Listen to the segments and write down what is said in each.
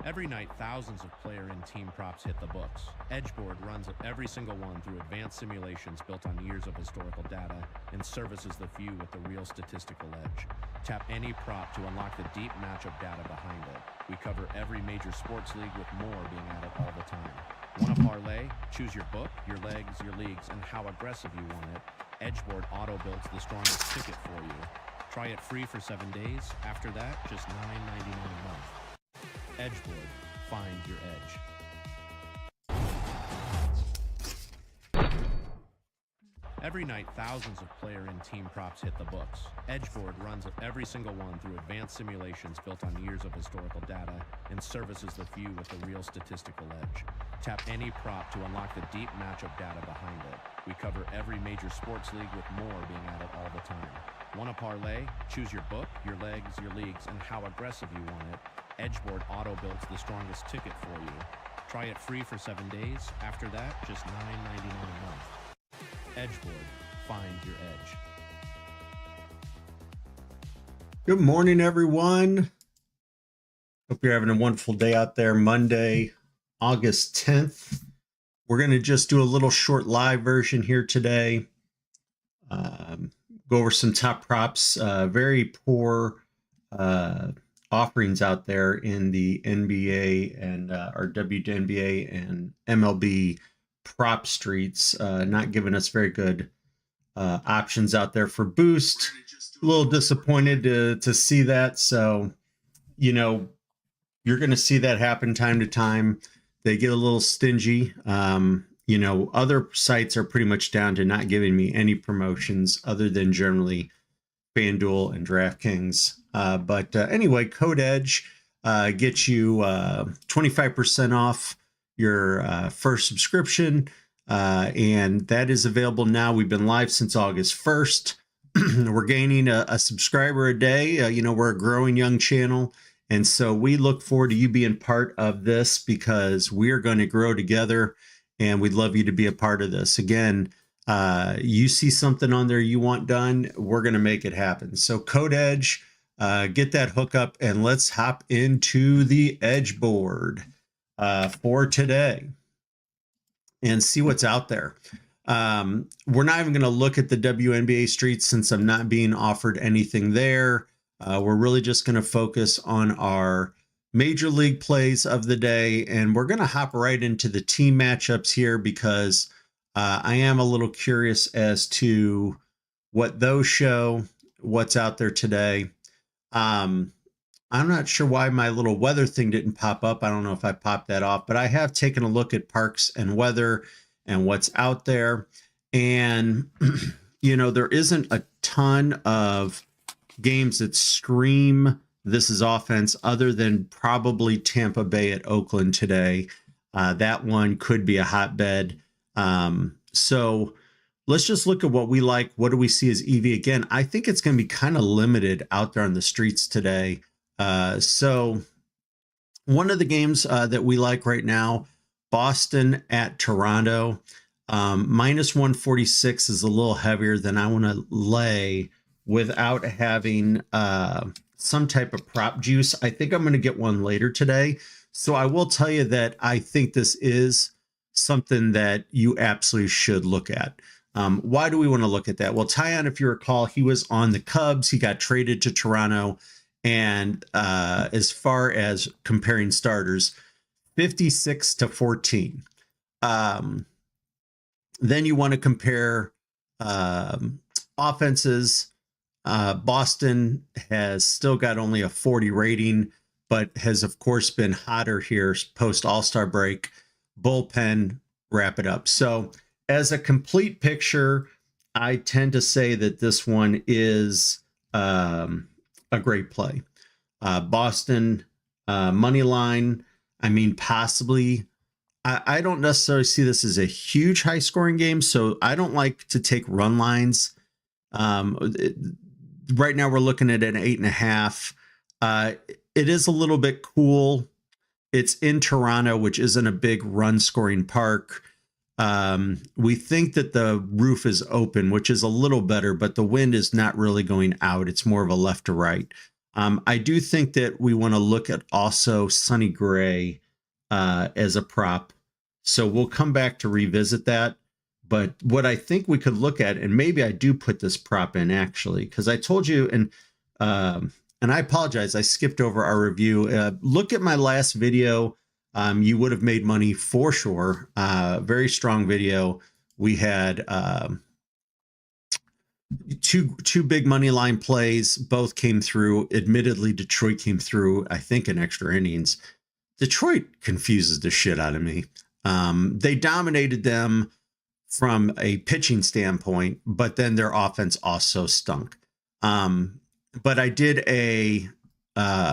Every night, thousands of player and team props hit the books. Edgeboard runs every single one through advanced simulations built on years of historical data and services the few with the real statistical edge. Tap any prop to unlock the deep matchup data behind it. We cover every major sports league with more being added all the time. Want a parlay? Choose your book, your legs, your leagues, and how aggressive you want it. Edgeboard auto-builds the strongest ticket for you. Try it free for 7 days. After that, just $9.99 a month. Edgeboard, find your edge. Every night, thousands of player and team props hit the books. Edgeboard runs every single one through advanced simulations built on years of historical data and services the few with the real statistical edge. Tap any prop to unlock the deep matchup data behind it. We cover every major sports league with more being added all the time. Want a parlay? Choose your book, your legs, your leagues, and how aggressive you want it. Edgeboard auto-builds the strongest ticket for you. Try it free for 7 days. After that, just $9.99 a month. Edgeboard, find your edge. Good morning, everyone. Hope you're having a wonderful day out there. Monday, August 10th. We're going to just do a little short live version here today. Go over some top props. Very poor offerings out there in the NBA and our WNBA and MLB prop streets, not giving us very good options out there for boost. A little disappointed to see that. So, you know, you're going to see that happen time to time. They get a little stingy. You know, other sites are pretty much down to not giving me any promotions other than generally FanDuel and DraftKings. But anyway, Code Edge gets you 25% off your first subscription. And that is available now. We've been live since August 1st. We're gaining a subscriber a day. You know, we're a growing young channel. And so we look forward to you being part of this because we're going to grow together and we'd love you to be a part of this. Again, you see something on there you want done, we're going to make it happen. So Code Edge, get that hookup and let's hop into the Edgeboard for today and see what's out there. We're not even going to look at the WNBA streets since I'm not being offered anything there. We're really just going to focus on our major league plays of the day. And we're going to hop right into the team matchups here because I am a little curious as to what those show, what's out there today. I'm not sure why my little weather thing didn't pop up. I don't know if I popped that off, but I have taken a look at parks and weather and what's out there. And, you know, there isn't a ton of games that scream this is offense other than probably Tampa Bay at Oakland today. That one could be a hotbed. So let's just look at what we like. What do we see as EV? Again, I think it's going to be kind of limited out there on the streets today. So one of the games that we like right now, Boston at Toronto, minus 146 is a little heavier than I want to lay without having some type of prop juice. I think I'm going to get one later today. So I will tell you that I think this is something that you absolutely should look at. Why do we want to look at that? Well, Tyon, if you recall, he was on the Cubs. He got traded to Toronto. And as far as comparing starters, 56 to 14. Then you want to compare offenses. Boston has still got only a 40 rating, but has, of course, been hotter here post All-Star break. Bullpen, wrap it up. So as a complete picture, I tend to say that this one is a great play. Boston money line. I mean, possibly. I don't necessarily see this as a huge high scoring game, so I don't like to take run lines. Right now we're looking at an 8.5. It is a little bit cool. It's in Toronto, which isn't a big run scoring park. We think that the roof is open, which is a little better, but the wind is not really going out. It's more of a left to right. I do think that we want to look at also Sonny Gray as a prop. So we'll come back to revisit that. But what I think we could look at, and maybe I do put this prop in actually, because I told you, and I apologize, I skipped over our review. Look at my last video. You would have made money for sure. Very strong video. We had two big money line plays. Both came through. Admittedly, Detroit came through, I think, in extra innings. Detroit confuses the shit out of me. They dominated them from a pitching standpoint, but then their offense also stunk. But I did the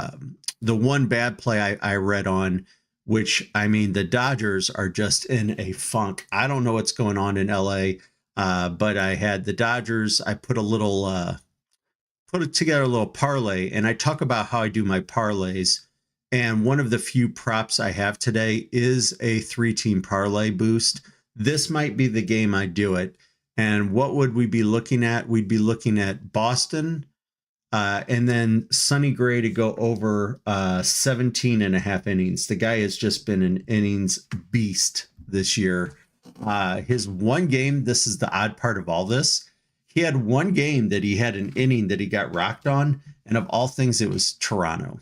one bad play I read on, which, I mean, the Dodgers are just in a funk. I don't know what's going on in LA, but I had the Dodgers. I put it together a little parlay, and I talk about how I do my parlays. And one of the few props I have today is a 3-team parlay boost. This might be the game I do it. And what would we be looking at? We'd be looking at Boston, and then Sonny Gray to go over 17 and a half innings. The guy has just been an innings beast this year. His one game, this is the odd part of all this. He had one game that he had an inning that he got rocked on. And of all things, it was Toronto.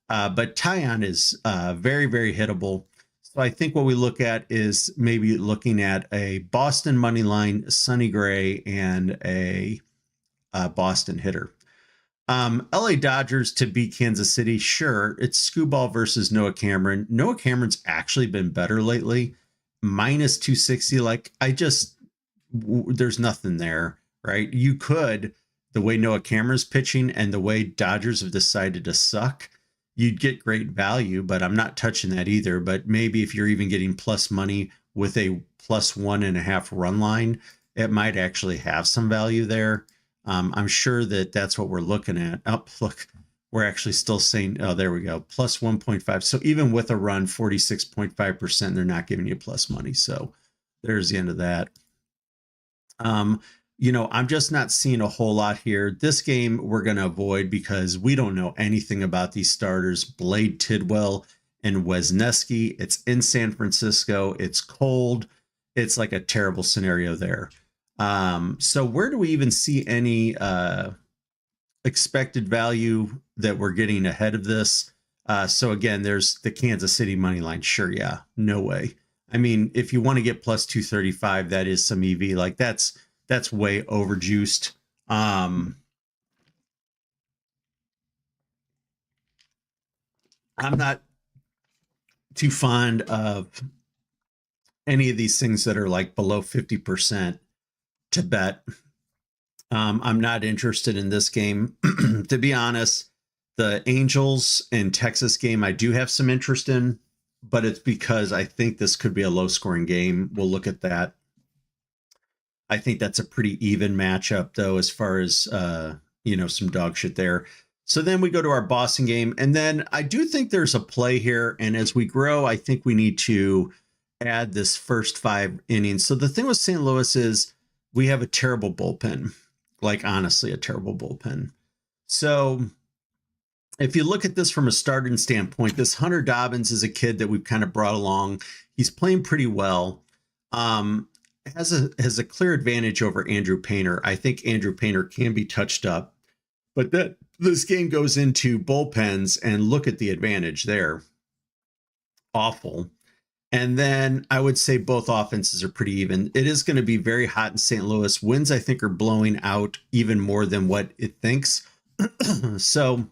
But Tyon is very, very hittable. So I think what we look at is maybe looking at a Boston money line, Sonny Gray, and a Boston hitter. LA Dodgers to beat Kansas City. Sure, it's Skubal versus Noah Cameron. Noah Cameron's actually been better lately. Minus 260. Like, there's nothing there, right? You could, the way Noah Cameron's pitching and the way Dodgers have decided to suck, you'd get great value, but I'm not touching that either. But maybe if you're even getting plus money with a plus 1.5 run line, it might actually have some value there. I'm sure that's what we're looking at. Oh, look, we're actually still saying, oh, there we go, plus 1.5. So even with a run, 46.5%, they're not giving you plus money. So there's the end of that. I'm just not seeing a whole lot here. This game we're going to avoid because we don't know anything about these starters, Blade Tidwell and Wesneski. It's in San Francisco. It's cold. It's like a terrible scenario there. So where do we even see any expected value that we're getting ahead of this? So again, there's the Kansas City money line. Sure, yeah, no way. I mean, if you want to get plus 235, that is some EV. Like that's way overjuiced. I'm not too fond of any of these things that are like below 50% to bet. I'm not interested in this game. To be honest, the Angels and Texas game, I do have some interest in, but it's because I think this could be a low scoring game. We'll look at that. I think that's a pretty even matchup, though, as far as, some dog shit there. So then we go to our Boston game. And then I do think there's a play here. And as we grow, I think we need to add this first 5 innings. So the thing with St. Louis is we have a terrible bullpen, like honestly, a terrible bullpen. So if you look at this from a starting standpoint, this Hunter Dobbins is a kid that we've kind of brought along. He's playing pretty well. Has a clear advantage over Andrew Painter. I think Andrew Painter can be touched up, but this game goes into bullpens and look at the advantage there. Awful. And then I would say both offenses are pretty even. It is going to be very hot in St. Louis. Winds, I think, are blowing out even more than what it thinks. So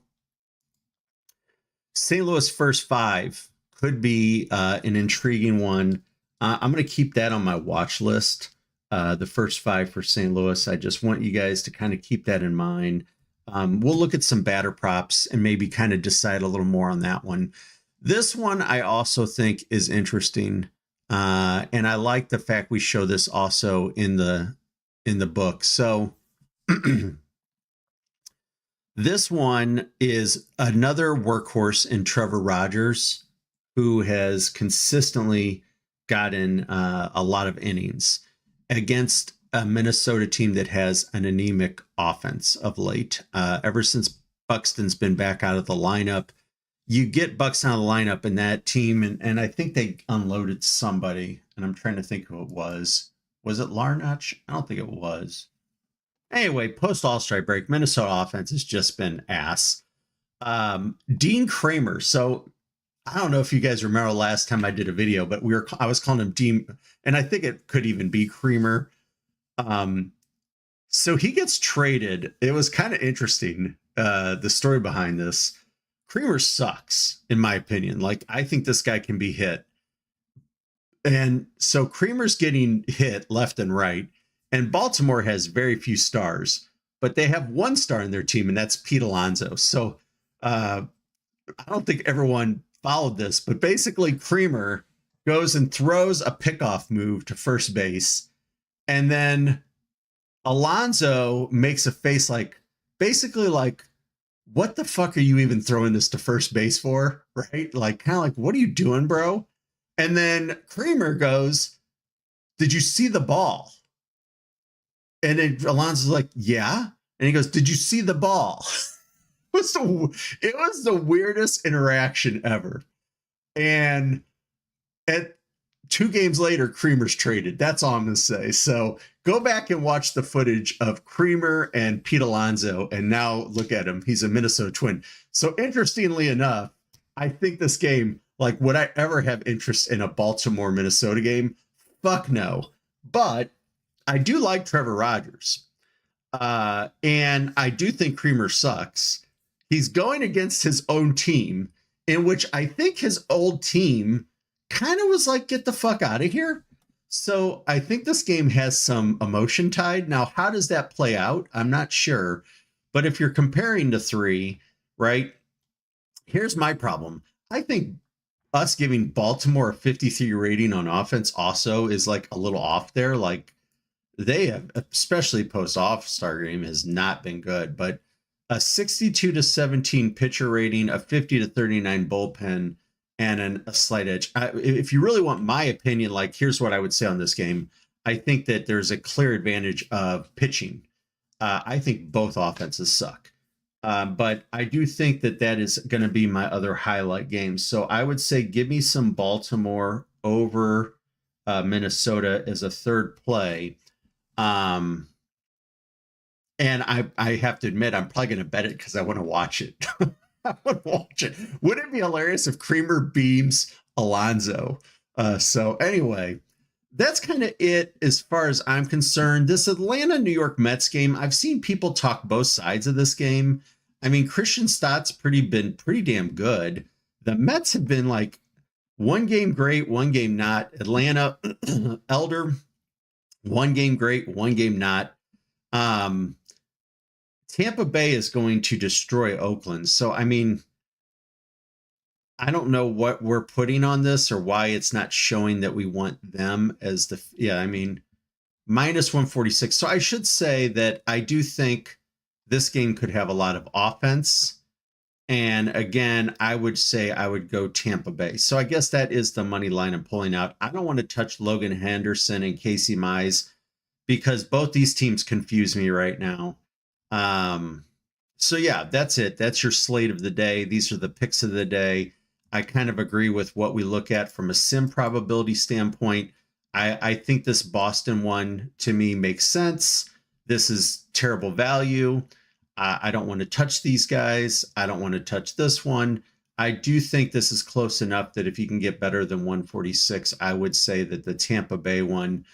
St. Louis first 5 could be an intriguing one. I'm going to keep that on my watch list, the first 5 for St. Louis. I just want you guys to kind of keep that in mind. We'll look at some batter props and maybe kind of decide a little more on that one. This one I also think is interesting, and I like the fact we show this also in the book. So this one is another workhorse in Trevor Rogers, who has consistently gotten a lot of innings against a Minnesota team that has an anemic offense of late. Ever since Buxton's been back out of the lineup. You get Buxton out of the lineup in that team, and I think they unloaded somebody, and I'm trying to think who it was. Was it Larnach? I don't think it was. Anyway, post All-Star break, Minnesota offense has just been ass. Dean Kramer. So I don't know if you guys remember last time I did a video, but I was calling him Dean, and I think it could even be Creamer. So he gets traded. It was kind of interesting, the story behind this. Creamer sucks, in my opinion. Like, I think this guy can be hit. And so Creamer's getting hit left and right. And Baltimore has very few stars, but they have one star in their team, and that's Pete Alonso. So I don't think everyone followed this, but basically Creamer goes and throws a pickoff move to first base. And then Alonso makes a face like, basically like, what the fuck are you even throwing this to first base for? Right? Like, kind of like, what are you doing, bro? And then Creamer goes, did you see the ball? And then Alonso's like, yeah. And he goes, did you see the ball? It was the weirdest interaction ever. And at 2 games later, Creamer's traded. That's all I'm going to say. So go back and watch the footage of Creamer and Pete Alonso. And now look at him. He's a Minnesota Twin. So interestingly enough, I think this game, like, would I ever have interest in a Baltimore Minnesota game? Fuck no. But I do like Trevor Rogers. And I do think Creamer sucks. He's going against his own team, in which I think his old team kind of was like, get the fuck out of here. So I think this game has some emotion tied. Now, how does that play out? I'm not sure. But if you're comparing the 3, right, here's my problem. I think us giving Baltimore a 53 rating on offense also is like a little off there. Like, they have, especially post All-Star game, has not been good. But a 62-17 pitcher rating, a 50-39 bullpen, and a slight edge. If you really want my opinion, like, here's what I would say on this game. I think that there's a clear advantage of pitching. I think both offenses suck. But I do think that is going to be my other highlight game. So I would say give me some Baltimore over Minnesota as a third play. And I have to admit, I'm probably going to bet it because I want to watch it. I want to watch it. Wouldn't it be hilarious if Creamer beams Alonso? So anyway, that's kind of it as far as I'm concerned. This Atlanta-New York Mets game, I've seen people talk both sides of this game. I mean, Christian Stott's been pretty damn good. The Mets have been like 1 game great, 1 game not. Atlanta, Elder, 1 game great, 1 game not. Tampa Bay is going to destroy Oakland. So, I mean, I don't know what we're putting on this or why it's not showing that we want them as the, I mean, minus 146. So I should say that I do think this game could have a lot of offense. And again, I would say I would go Tampa Bay. So I guess that is the money line I'm pulling out. I don't want to touch Logan Henderson and Casey Mize because both these teams confuse me right now. So yeah, that's it. That's your slate of the day. These are the picks of the day. I kind of agree with what we look at from a sim probability standpoint. I think this Boston one to me makes sense. This is terrible value. I don't want to touch these guys. I don't want to touch this one. I do think this is close enough that if you can get better than 146, I would say that the Tampa Bay one,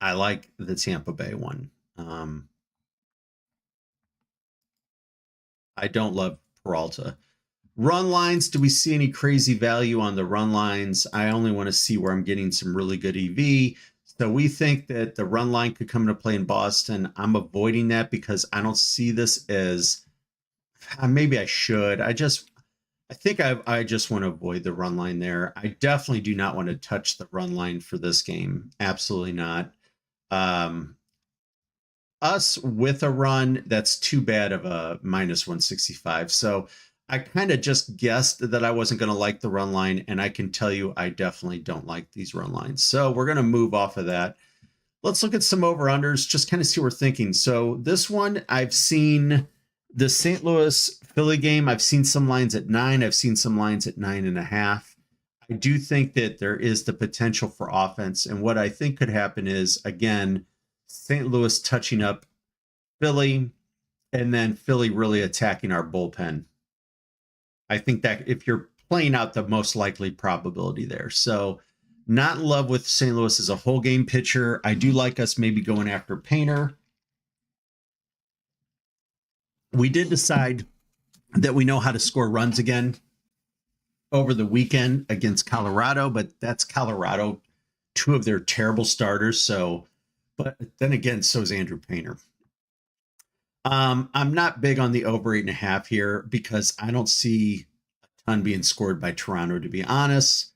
I like the Tampa Bay one. I don't love Peralta. Run lines. Do we see any crazy value on the run lines? I only want to see where I'm getting some really good EV. So we think that the run line could come into play in Boston. I'm avoiding that because I don't see this as, maybe I should. I think I just want to avoid the run line there. I definitely do not want to touch the run line for this game. Absolutely not. Us with a run, that's too bad of a minus 165. So I kind of just guessed that I wasn't going to like the run line, and I can tell you I definitely don't like these run lines. So we're going to move off of that. let's look at some over-unders, just kind of see what we're thinking. So this one, I've seen the St. Louis Philly game. I've seen some lines at 9. I've seen some lines at 9.5. I do think that there is the potential for offense. And what I think could happen is, again, St. Louis touching up Philly and then Philly really attacking our bullpen. I think that if you're playing out the most likely probability there. So not in love with St. Louis as a whole game pitcher. I do like us maybe going after Painter. We did decide that we know how to score runs again over the weekend against Colorado, but that's Colorado, 2 of their terrible starters. So, but then again, so is Andrew Painter. I'm not big on the over 8.5 here because I don't see a ton being scored by Toronto, to be honest.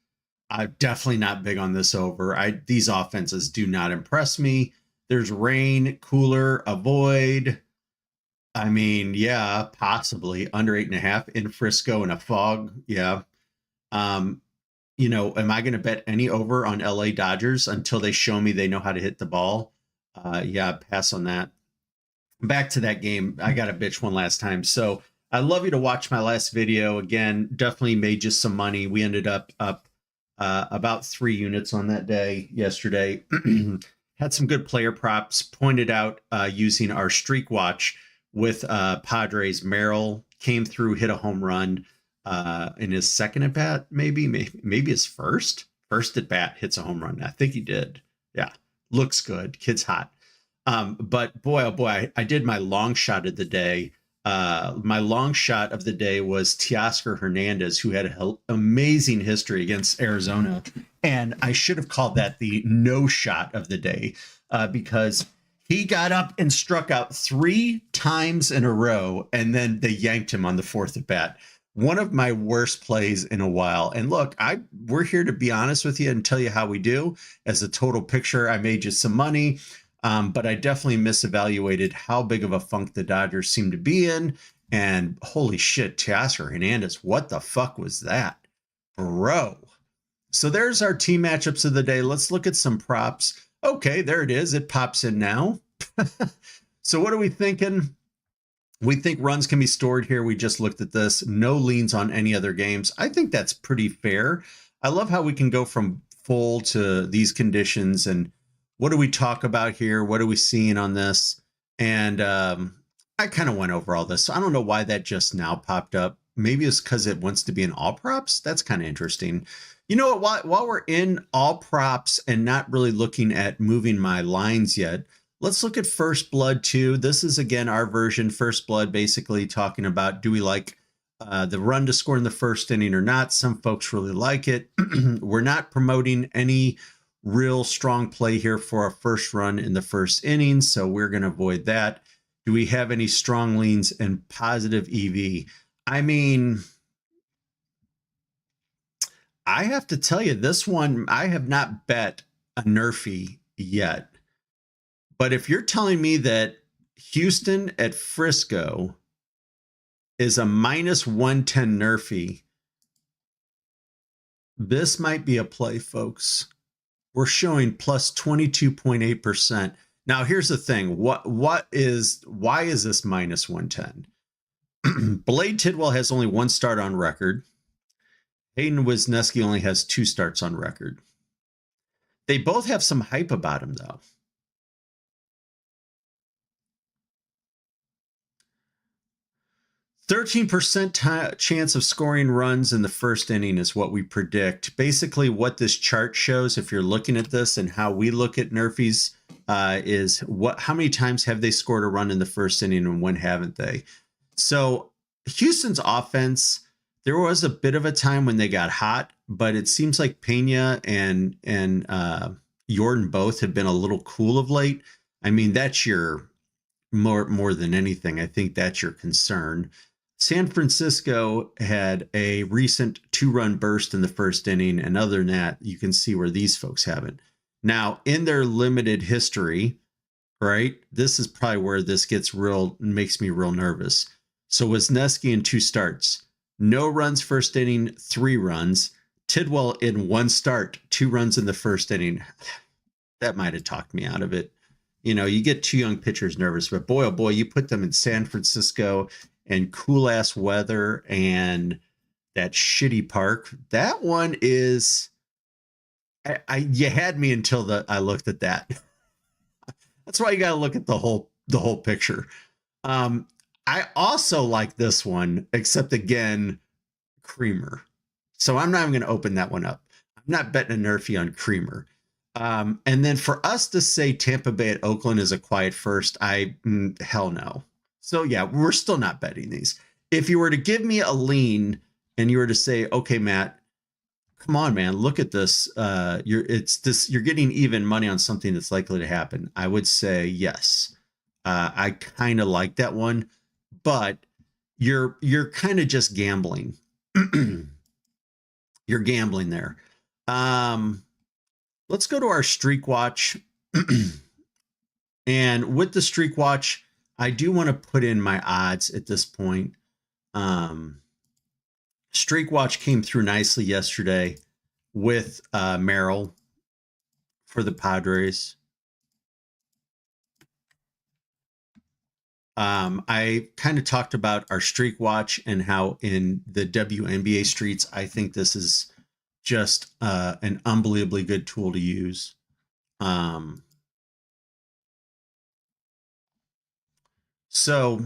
I'm definitely not big on this over. These offenses do not impress me. There's rain, cooler, avoid. I mean, yeah, possibly under 8.5 in Frisco in a fog. Yeah. You know, am I going to bet any over on LA Dodgers until they show me they know how to hit the ball? Yeah, pass on that. Back to that game. I got to bitch one last time. So I'd love you to watch my last video. Again, definitely made just some money. We ended up about 3 units on that day yesterday. Had some good player props pointed out using our streak watch with Padres. Merrill came through, hit a home run in his second at bat, maybe his first at bat, hits a home run. I think he did. Yeah, looks good. Kid's hot. But boy, oh boy, I did my long shot of the day. My long shot of the day was Teoscar Hernandez, who had an amazing history against Arizona. And I should have called that the no shot of the day because he got up and struck out 3 times in a row, and then they yanked him on the 4th at bat. One of my worst plays in a while. And look, we're here to be honest with you and tell you how we do. As a total picture, I made you some money. But I definitely misevaluated how big of a funk the Dodgers seem to be in. And holy shit, Teoscar Hernandez, what the fuck was that? Bro. So there's our team matchups of the day. Let's look at some props. Okay, there it is. It pops in now. So what are we thinking? We think runs can be stored here. We just looked at this. No leans on any other games. I think that's pretty fair. I love how we can go from full to these conditions and what do we talk about here? What are we seeing on this? And I kind of went over all this. So I don't know why that just now popped up. Maybe it's because it wants to be in all props. That's kind of interesting. You know what? While we're in all props and not really looking at moving my lines yet, let's look at First Blood too. This is, again, our version. First Blood basically talking about, do we like the run to score in the first inning or not? Some folks really like it. We're not promoting any real strong play here for a first run in the first inning, so we're going to avoid that. Do we have any strong leans and positive EV? I mean, I have to tell you, this one, I have not bet a Nerfy yet. But if you're telling me that Houston at Frisco is a -110 Nerfy, this might be a play, folks. We're showing plus 22.8%. Now, here's the thing. Why is this -110? Blade Tidwell has only 1 start on record. Hayden Wisniewski only has 2 starts on record. They both have some hype about him, though. 13% chance of scoring runs in the first inning is what we predict. Basically, what this chart shows, if you're looking at this and how we look at Nerfies, is how many times have they scored a run in the first inning and when haven't they? So Houston's offense, there was a bit of a time when they got hot, but it seems like Pena and Jordan both have been a little cool of late. I mean, that's your more than anything. I think that's your concern. San Francisco had a recent 2-run burst in the first inning, and other than that, you can see where these folks haven't. Now, in their limited history, right, this is probably where this makes me real nervous. So Wisniewski in 2 starts, no runs first inning, 3 runs. Tidwell in 1 start, 2 runs in the first inning. that might have talked me out of it. You know, you get two young pitchers nervous, but boy, oh boy, you put them in San Francisco and cool ass weather and that shitty park. That one is, you had me until I looked at that. That's why you got to look at the whole picture. I also like this one, except again, Creamer. So I'm not even going to open that one up. I'm not betting a nerfy on Creamer. And then for us to say Tampa Bay at Oakland is a quiet first, hell no. So yeah, we're still not betting these. If you were to give me a lean and you were to say, okay, Matt, come on, man, look at this. You're getting even money on something that's likely to happen. I would say yes. I kind of like that one, but you're kind of just gambling. You're gambling there. Let's go to our streak watch. And with the streak watch, I do want to put in my odds at this point. Streak watch came through nicely yesterday with Merrill for the Padres. I kind of talked about our streak watch and how in the WNBA streets, I think this is just an unbelievably good tool to use. So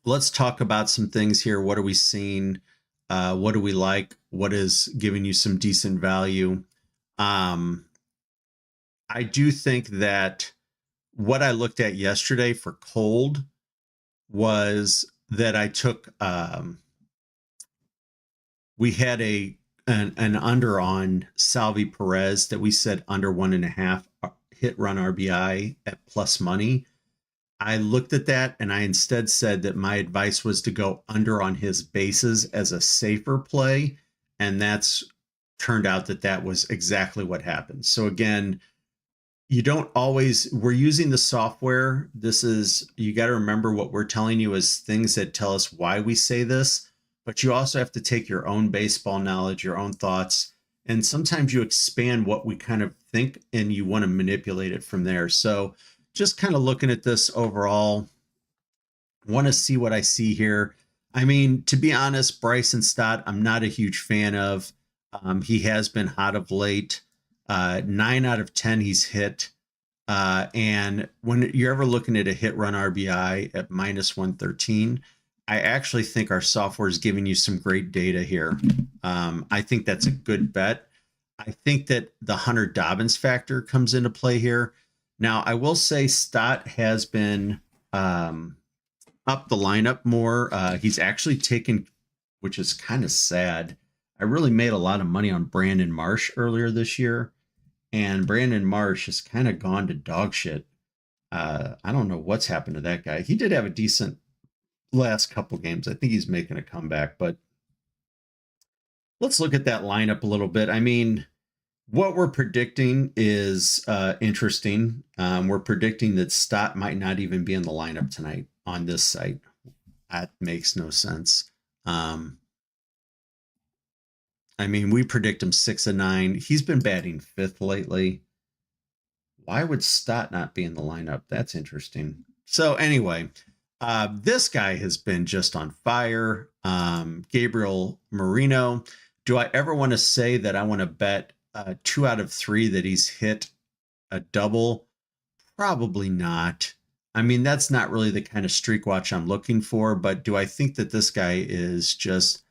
let's talk about some things here. What are we seeing? What do we like? What is giving you some decent value? I do think that what I looked at yesterday for cold was that I took, we had an under on Salvi Perez that we said under 1.5 hit run RBI at plus money. I looked at that and I instead said that my advice was to go under on his bases as a safer play. And that's turned out that was exactly what happened. So again, you don't always, we're using the software. You got to remember what we're telling you is things that tell us why we say this, but you also have to take your own baseball knowledge, your own thoughts. And sometimes you expand what we kind of think and you want to manipulate it from there. So just kind of looking at this overall, want to see what I see here. I mean, to be honest, Bryson Stott, I'm not a huge fan of. He has been hot of late. 9 out of 10 he's hit. And when you're ever looking at a hit run RBI at minus 113, I actually think our software is giving you some great data here. I think that's a good bet. I think that the Hunter Dobbins factor comes into play here. Now, I will say Stott has been up the lineup more. He's actually taken, which is kind of sad. I really made a lot of money on Brandon Marsh earlier this year, and Brandon Marsh has kind of gone to dog shit. I don't know what's happened to that guy. He did have a decent last couple games. I think he's making a comeback, but let's look at that lineup a little bit. I mean, what we're predicting is interesting. We're predicting that Stott might not even be in the lineup tonight on this site. That makes no sense. I mean, we predict him 6-9. He's been batting 5th lately. Why would Stott not be in the lineup? That's interesting. So anyway, this guy has been just on fire. Gabriel Marino. Do I ever want to say that I want to bet 2 out of 3 that he's hit a double? Probably not. I mean, that's not really the kind of streak watch I'm looking for, but do I think that this guy is just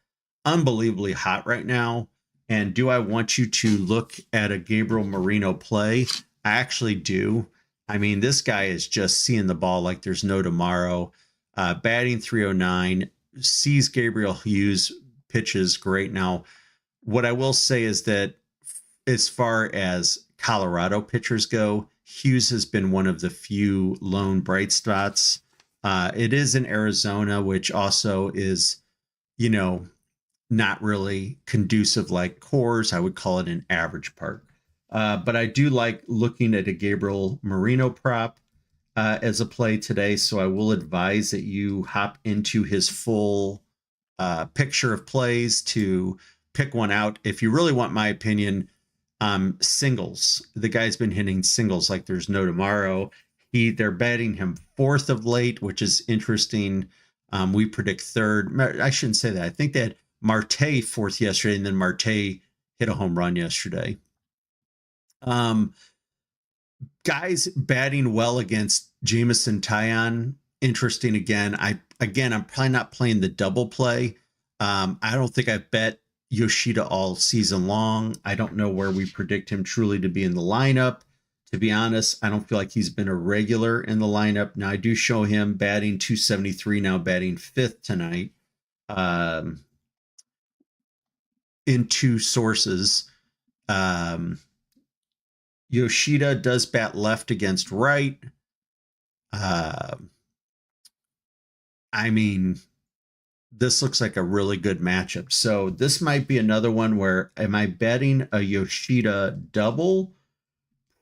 unbelievably hot right now? And do I want you to look at a Gabriel Marino play? I actually do. I mean, this guy is just seeing the ball like there's no tomorrow. Batting 309, sees Gabriel Hughes pitches great. Now, what I will say is that as far as Colorado pitchers go, Hughes has been one of the few lone bright spots. It is in Arizona, which also is, not really conducive like Coors. I would call it an average park. But I do like looking at a Gabriel Marino prop as a play today. So I will advise that you hop into his full picture of plays to pick one out. If you really want my opinion, Singles. The guy's been hitting singles like there's no tomorrow. They're batting him fourth of late, which is interesting. We predict third. I shouldn't say that. I think they had Marte fourth yesterday, and then Marte hit a home run yesterday. Guys batting well against Jameson Taillon. Interesting again. I'm probably not playing the double play. I don't think I've bet Yoshida all season long. I don't know where we predict him truly to be in the lineup. To be honest, I don't feel like he's been a regular in the lineup. Now, I do show him batting 273, now batting fifth tonight in two sources. Yoshida does bat left against right. I mean, this looks like a really good matchup. So this might be another one where, am I betting a Yoshida double?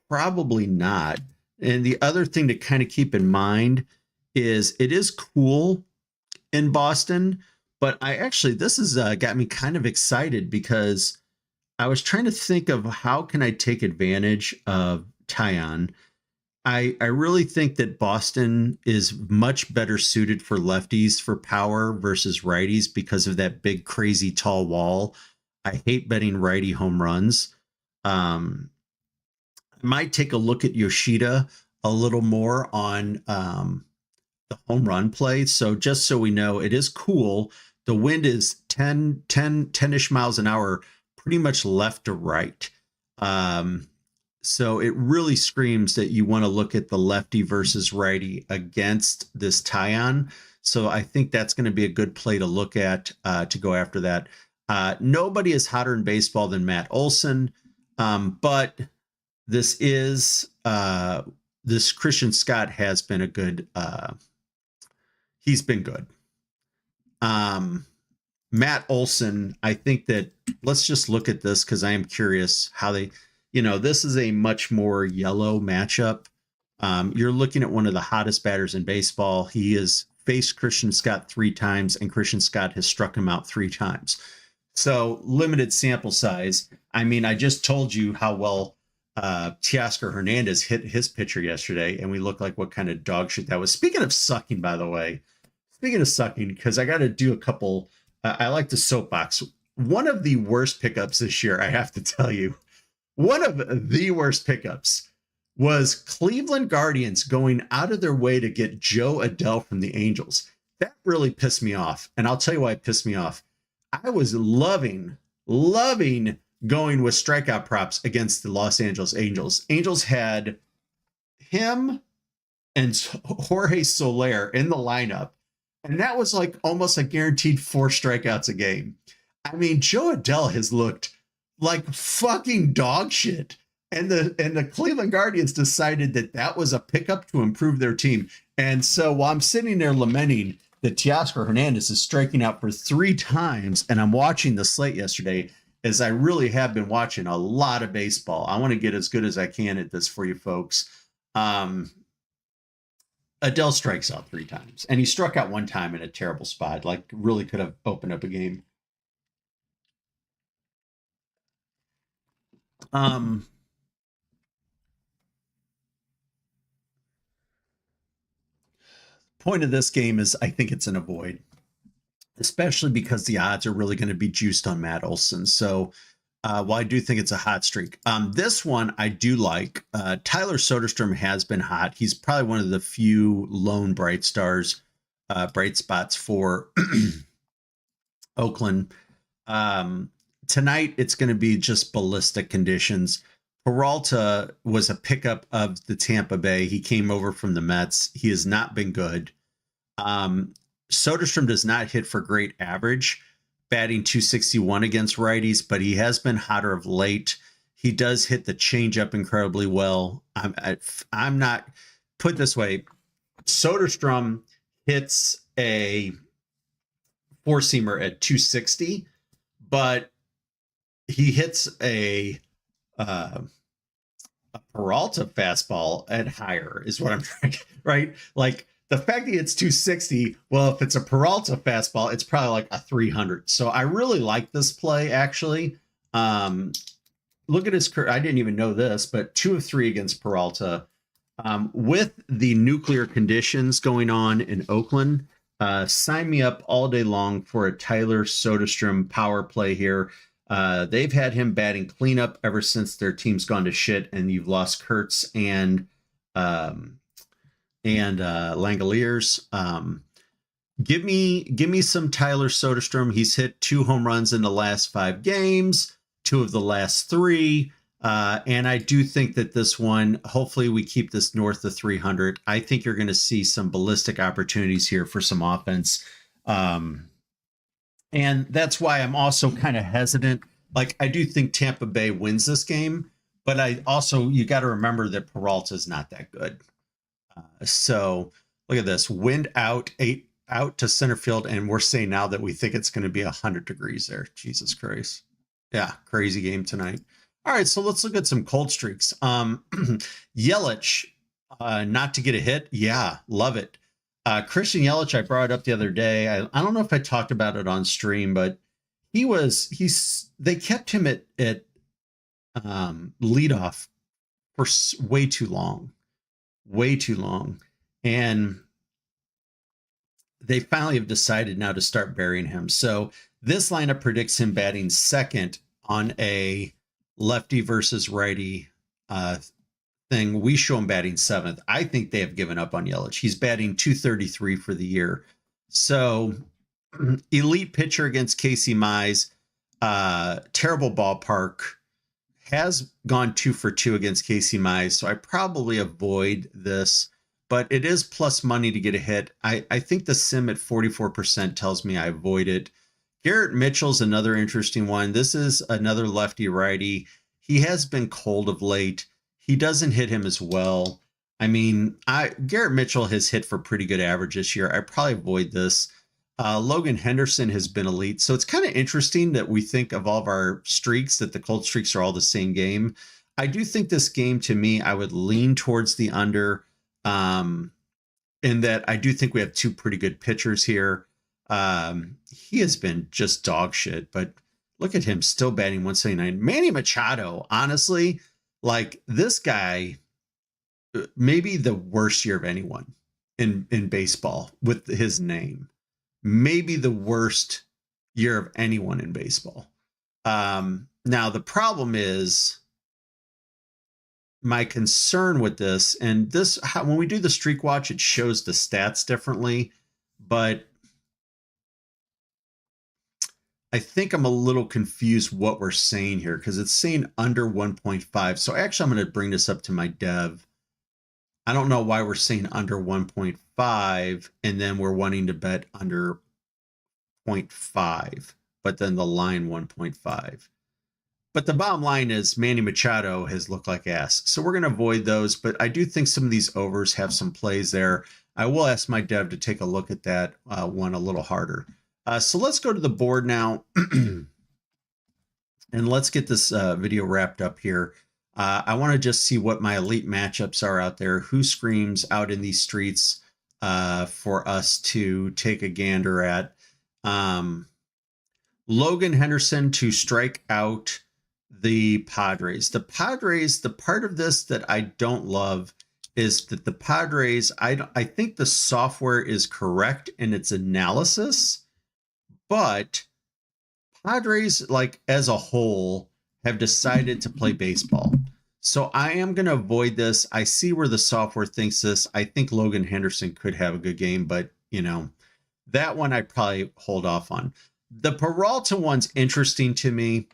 Probably not. And the other thing to kind of keep in mind is it is cool in Boston, but this has got me kind of excited because I was trying to think of how can I take advantage of Taillon. I really think that Boston is much better suited for lefties for power versus righties because of that big, crazy tall wall. I hate betting righty home runs. I might take a look at Yoshida a little more on the home run play. So just so we know, it is cool. The wind is 10-ish miles an hour, pretty much left to right. So it really screams that you want to look at the lefty versus righty against this Taillon. So I think that's going to be a good play to look at to go after that. Nobody is hotter in baseball than Matt Olson, but this Christian Scott has been a good. He's been good. Matt Olson, I think that let's just look at this because I am curious how they. This is a much more yellow matchup. You're looking at one of the hottest batters in baseball. He has faced Christian Scott 3 times, and Christian Scott has struck him out 3 times. So limited sample size. I mean, I just told you how well Teoscar Hernandez hit his pitcher yesterday, and we look like what kind of dog shit that was. Speaking of sucking, by the way, because I got to do a couple. I like the soapbox. One of the worst pickups this year, I have to tell you. One of the worst pickups was Cleveland Guardians going out of their way to get Joe Adell from the Angels. That really pissed me off. And I'll tell you why it pissed me off. I was loving going with strikeout props against the Los Angeles Angels. Angels had him and Jorge Soler in the lineup. And that was like almost a guaranteed 4 strikeouts a game. I mean, Joe Adell has looked like fucking dog shit. And the Cleveland Guardians decided that was a pickup to improve their team. And so while I'm sitting there lamenting that Teoscar Hernandez is striking out for 3 times, and I'm watching the slate yesterday, as I really have been watching a lot of baseball. I want to get as good as I can at this for you folks. Adell strikes out 3 times, and he struck out 1 time in a terrible spot. Like really could have opened up a game. Point of this game is I think it's an avoid, especially because the odds are really going to be juiced on Matt Olson. So while I do think it's a hot streak, this one I do like. Tyler Soderstrom has been hot. He's probably one of the few lone bright spots for Oakland. Tonight, it's going to be just ballistic conditions. Peralta was a pickup of the Tampa Bay. He came over from the Mets. He has not been good. Soderstrom does not hit for great average, batting 261 against righties, but he has been hotter of late. He does hit the changeup incredibly well. I'm not, put this way, Soderstrom hits a 4-seamer at 260, but he hits a Peralta fastball at higher is what I'm trying, right? Like the fact that it's 260, well, if it's a Peralta fastball, it's probably like a 300. So I really like this play, actually. look at his. I didn't even know this, but 2 of 3 against Peralta. With the nuclear conditions going on in Oakland, sign me up all day long for a Tyler Soderstrom power play here. They've had him batting cleanup ever since their team's gone to shit, and you've lost Kurtz and Langoliers. Give me some Tyler Soderstrom. He's hit 2 home runs in the last 5 games, 2 of the last 3. And I do think that this one, hopefully we keep this north of 300. I think you're going to see some ballistic opportunities here for some offense. And that's why I'm also kind of hesitant. Like, I do think Tampa Bay wins this game, but you got to remember that Peralta is not that good. So look at this, wind out, 8 out to center field. And we're saying now that we think it's going to be 100 degrees there. Jesus Christ. Yeah. Crazy game tonight. All right, so let's look at some cold streaks. Yelich, not to get a hit. Yeah, love it. Christian Yelich, I brought it up the other day. I don't know if I talked about it on stream, but they kept him at leadoff for way too long. And they finally have decided now to start burying him. So this lineup predicts him batting second on a lefty versus righty thing. We show him batting 7th. I think they have given up on Yelich. He's batting 233 for the year. So elite pitcher against Casey Mize, terrible ballpark, has gone 2 for 2 against Casey Mize. So I probably avoid this, but it is plus money to get a hit. I think the sim at 44% tells me I avoid it. Garrett Mitchell's another interesting one. This is another lefty righty. He has been cold of late. He doesn't hit him as well. I mean, Garrett Mitchell has hit for pretty good average this year. I probably avoid this. Logan Henderson has been elite. So it's kind of interesting that we think of all of our streaks, that the cold streaks are all the same game. I do think this game, to me, I would lean towards the under, in that I do think we have 2 pretty good pitchers here. He has been just dog shit, but look at him still batting 179. Manny Machado, honestly, like, this guy, maybe the worst year of anyone in baseball with his name, maybe the worst year of anyone in baseball. Now the problem is, my concern with this, and this, when we do the streak watch, it shows the stats differently, but I think I'm a little confused what we're saying here, because it's saying under 1.5. So actually, I'm going to bring this up to my dev. I don't know why we're saying under 1.5, and then we're wanting to bet under 0.5, but then the line 1.5. But the bottom line is Manny Machado has looked like ass. So we're going to avoid those, but I do think some of these overs have some plays there. I will ask my dev to take a look at that one a little harder. So let's go to the board now, and let's get this video wrapped up here. I want to just see what my elite matchups are out there. Who screams out in these streets for us to take a gander at? Logan Henderson to strike out the Padres. The Padres, the part of this that I don't love is that the Padres, I think the software is correct in its analysis, but Padres, like, as a whole, have decided to play baseball. So I am going to avoid this. I see where the software thinks this. I think Logan Henderson could have a good game, but, you know, that one I'd probably hold off on. The Peralta one's interesting to me.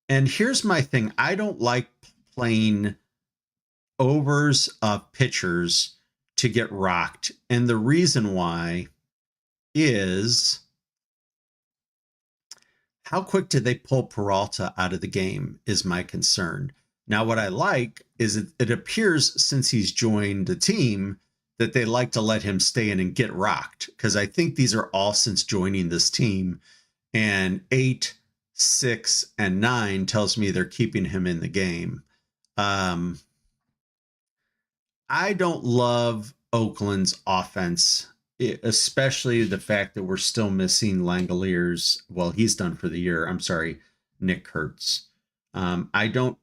And here's my thing. I don't like playing overs of pitchers to get rocked. And the reason why is, how quick did they pull Peralta out of the game is my concern. Now, what I like is it appears since he's joined the team that they like to let him stay in and get rocked, because I think these are all since joining this team. And 8, 6, and 9 tells me they're keeping him in the game. I don't love Oakland's offense, especially the fact that we're still missing Langoliers. Well, he's done for the year. I'm sorry, Nick Kurtz. I don't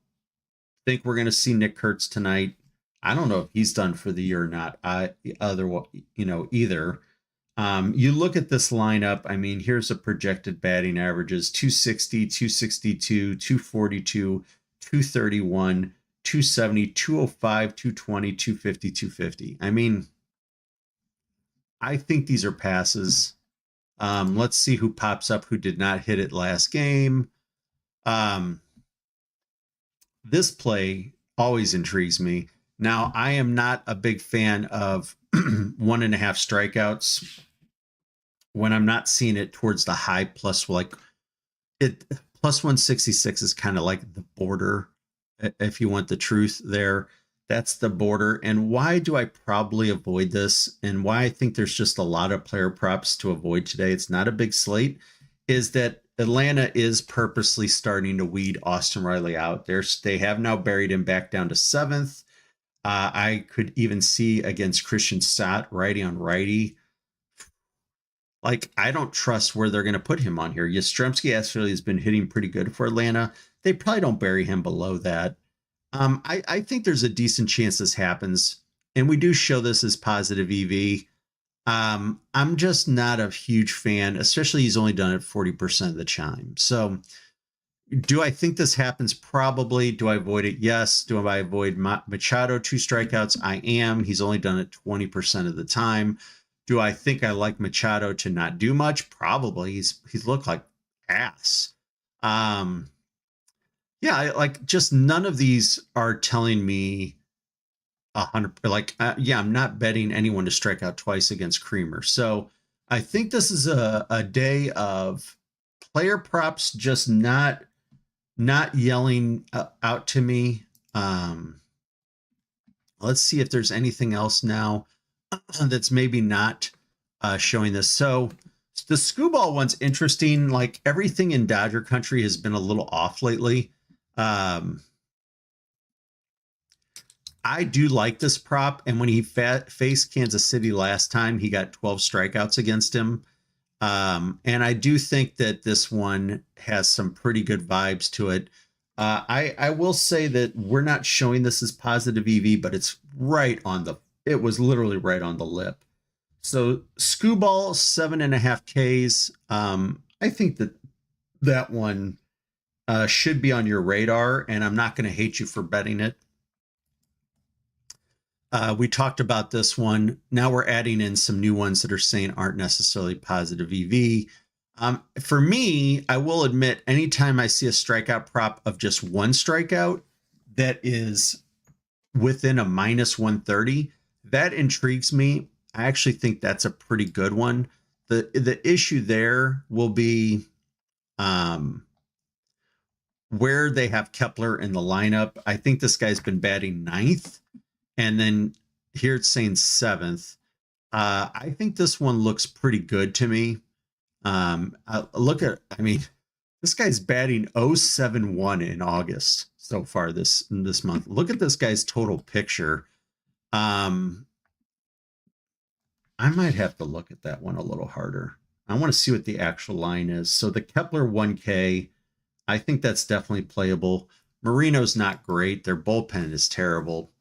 think we're going to see Nick Kurtz tonight. I don't know if he's done for the year or not. Either. You look at this lineup. I mean, here's a projected batting averages: 260, 262, 242, 231, 270, 205, 220, 250, 250. I mean, I think these are passes. Let's see who pops up who did not hit it last game. This play always intrigues me. Now, I am not a big fan of 1.5 strikeouts when I'm not seeing it towards the high plus, like it plus 166 is kind of like the border. If you want the truth there, that's the border. And why do I probably avoid this, and why I think there's just a lot of player props to avoid today, it's not a big slate, is that Atlanta is purposely starting to weed Austin Riley out. They have now buried him back down to 7th. I could even see against Christian Stott, righty on righty. Like, I don't trust where they're going to put him on here. Yastrzemski actually has been hitting pretty good for Atlanta. They probably don't bury him below that. I think there's a decent chance this happens, and we do show this as positive EV. I'm just not a huge fan, especially he's only done it 40% of the time. So do I think this happens? Probably. Do I avoid it? Yes. Do I avoid Machado 2 strikeouts? I am. He's only done it 20% of the time. Do I think I like Machado to not do much? Probably. He's looked like ass. Yeah, like just none of these are telling me 100. Like, I'm not betting anyone to strike out twice against Creamer. So I think this is a day of player props just not yelling out to me. Let's see if there's anything else now that's maybe not showing this. So the Skubal one's interesting. Like, everything in Dodger country has been a little off lately. I do like this prop. And when he faced Kansas City last time, he got 12 strikeouts against him. And I do think that this one has some pretty good vibes to it. I will say that we're not showing this as positive EV, but it's it was literally right on the lip. So Skubal 7.5 Ks. I think that one should be on your radar, and I'm not going to hate you for betting it. We talked about this one. Now we're adding in some new ones that are saying aren't necessarily positive EV. For me, I will admit, anytime I see a strikeout prop of just one strikeout that is within a minus 130, that intrigues me. I actually think that's a pretty good one. The issue there will be where they have Kepler in the lineup. I think this guy's been batting 9th. And then here it's saying 7th. I think this one looks pretty good to me. This guy's batting 071 in August so far this month. Look at this guy's total picture. I might have to look at that one a little harder. I want to see what the actual line is. So the Kepler 1K, I think that's definitely playable. Marino's not great. Their bullpen is terrible.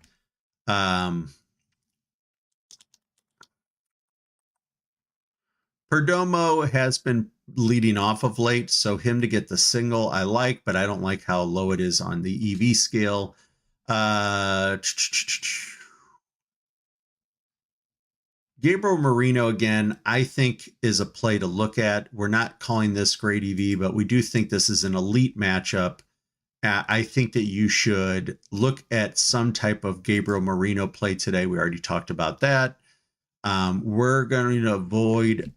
Perdomo has been leading off of late, so him to get the single I like, but I don't like how low it is on the EV scale. Gabriel Marino, again, I think is a play to look at. We're not calling this great EV, but we do think this is an elite matchup. I think that you should look at some type of Gabriel Marino play today. We already talked about that. We're going to avoid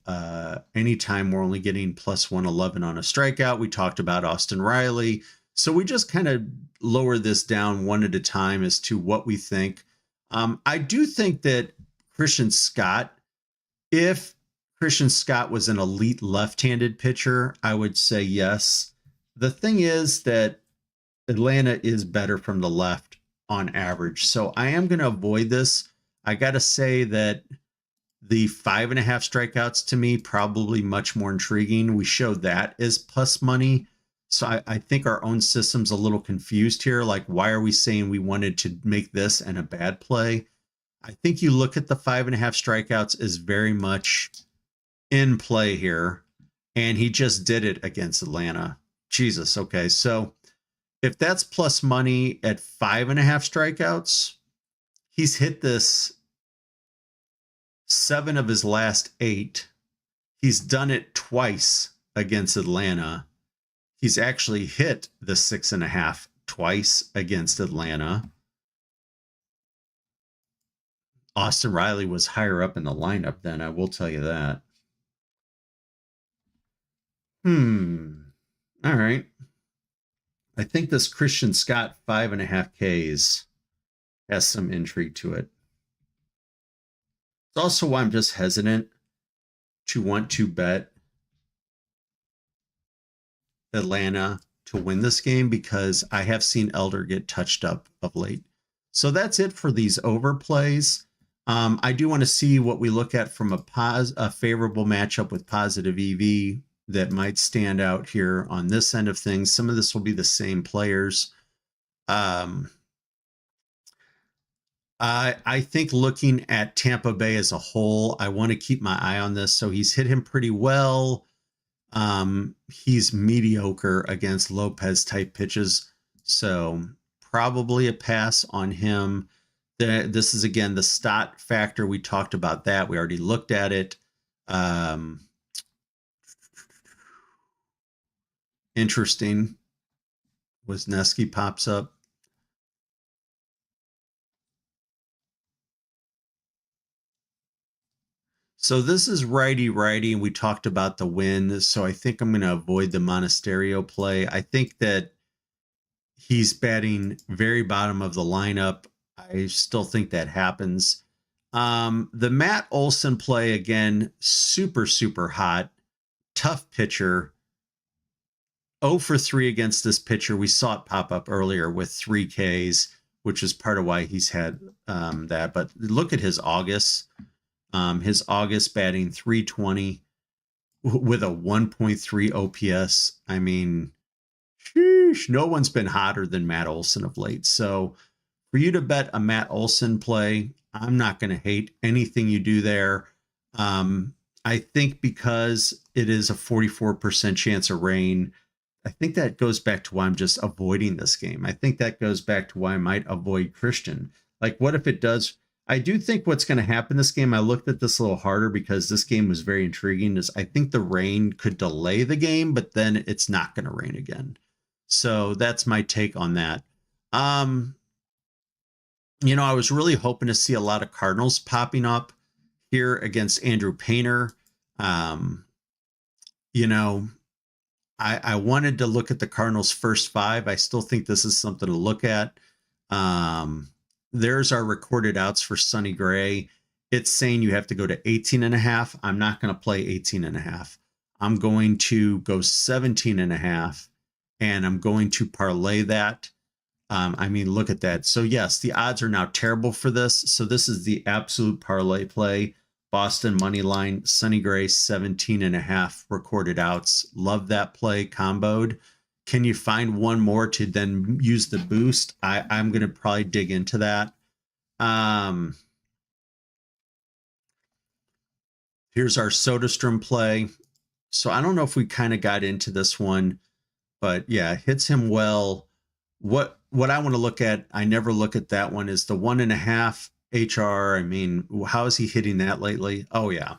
anytime we're only getting plus 111 on a strikeout. We talked about Austin Riley. So we just kind of lower this down one at a time as to what we think. I do think that Christian Scott, if Christian Scott was an elite left-handed pitcher, I would say yes. The thing is that Atlanta is better from the left on average. So I am going to avoid this. I got to say that the 5.5 strikeouts to me, probably much more intriguing. We showed that as plus money. So I think our own system's a little confused here. Like, why are we saying we wanted to make this and a bad play? I think you look at the 5.5 strikeouts as very much in play here. And he just did it against Atlanta. Jesus. Okay. So if that's plus money at 5.5 strikeouts, he's hit this 7 of his last 8. He's done it twice against Atlanta. He's actually hit the 6.5 twice against Atlanta. Austin Riley was higher up in the lineup then, I will tell you that. All right. I think this Christian Scott 5.5 Ks has some intrigue to it. It's also why I'm just hesitant to want to bet Atlanta to win this game, because I have seen Elder get touched up of late. So that's it for these overplays. I do want to see what we look at from a favorable matchup with positive EV that might stand out here on this end of things. Some of this will be the same players. I think looking at Tampa Bay as a whole, I want to keep my eye on this. So he's hit him pretty well. He's mediocre against Lopez type pitches. So probably a pass on him. This is, again, the stot factor. We talked about that. We already looked at it. Interesting. Wisniewski pops up. So this is righty-righty, and we talked about the win. So I think I'm going to avoid the Monasterio play. I think that he's batting very bottom of the lineup. I still think that happens. The Matt Olson play, again, super, super hot. Tough pitcher. 0 for 3 against this pitcher. We saw it pop up earlier with 3 Ks, which is part of why he's had that. But look at his August. His August batting 320 with a 1.3 OPS. I mean, sheesh, no one's been hotter than Matt Olson of late. So for you to bet a Matt Olson play, I'm not going to hate anything you do there. I think because it is a 44% chance of rain, I think that goes back to why I'm just avoiding this game. I think that goes back to why I might avoid Christian. Like, what if it does? I do think what's going to happen this game, I looked at this a little harder because this game was very intriguing, is I think the rain could delay the game, but then it's not going to rain again. So that's my take on that. You know, I was really hoping to see a lot of Cardinals popping up here against Andrew Painter. You know, I wanted to look at the Cardinals' first 5. I still think this is something to look at. There's our recorded outs for Sonny Gray. It's saying you have to go to 18.5. I'm not going to play 18.5. I'm going to go 17.5, and I'm going to parlay that. I mean, look at that. So yes, the odds are now terrible for this. So this is the absolute parlay play. Boston money line, Sonny Gray 17.5 recorded outs. Love that play comboed. Can you find one more to then use the boost? I'm going to probably dig into that. Here's our Soderstrom play. So I don't know if we kind of got into this one, but yeah, hits him well. What I want to look at, I never look at that one, is the 1.5 HR. I mean, how is he hitting that lately? Oh yeah.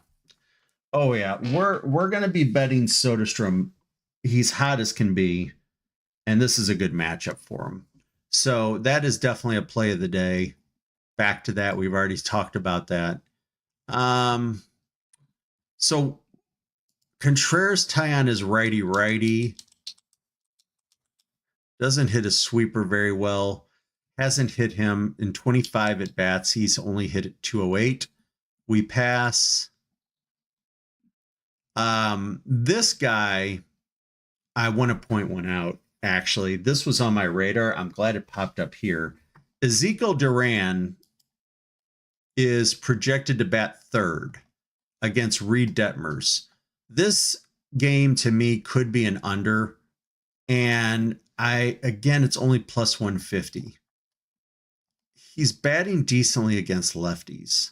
We're going to be betting Soderstrom. He's hot as can be, and this is a good matchup for him. So that is definitely a play of the day. Back to that, we've already talked about that. So Contreras Taillon is righty. Doesn't hit a sweeper very well. Hasn't hit him in 25 at bats. He's only hit it 208. We pass. This guy, I want to point one out. Actually, this was on my radar. I'm glad it popped up here. Ezekiel Duran is projected to bat 3rd against Reed Detmers. This game to me could be an under. And again, it's only plus 150. He's batting decently against lefties.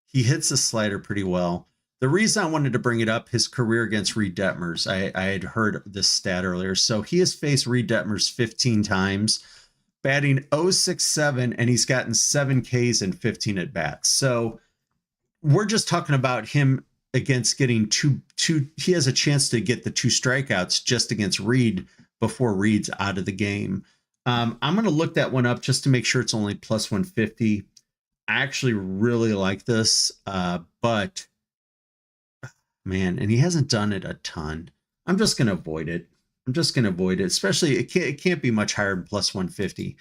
He hits the slider pretty well. The reason I wanted to bring it up, his career against Reed Detmers, I had heard this stat earlier. So he has faced Reed Detmers 15 times, batting 0.67, and he's gotten 7 Ks and 15 at bats. So we're just talking about him against getting two. He has a chance to get the 2 strikeouts just against Reed before Reed's out of the game. I'm going to look that one up just to make sure it's only plus 150. I actually really like this, but man, and he hasn't done it a ton. I'm just going to avoid it. Especially it can't be much higher than plus 150.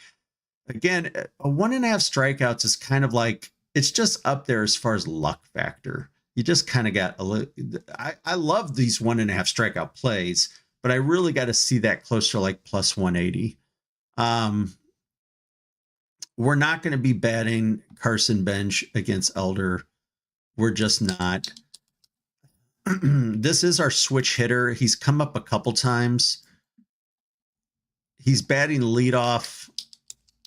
Again, a 1.5 strikeouts is kind of like, it's just up there as far as luck factor. You just kind of got a little, I love these 1.5 strikeout plays, but I really got to see that closer to like plus 180. We're not going to be batting Carson Bench against Elder. We're just not. This is our switch hitter. He's come up a couple times. He's batting leadoff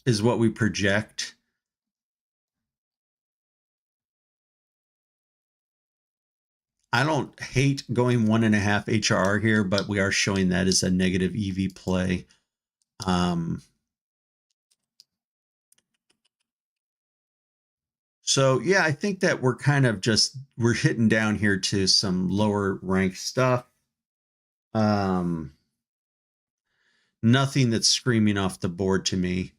is what we project. I don't hate going 1.5 HRR here, but we are showing that as a negative EV play. So yeah, I think that we're kind of we're hitting down here to some lower ranked stuff. Nothing that's screaming off the board to me.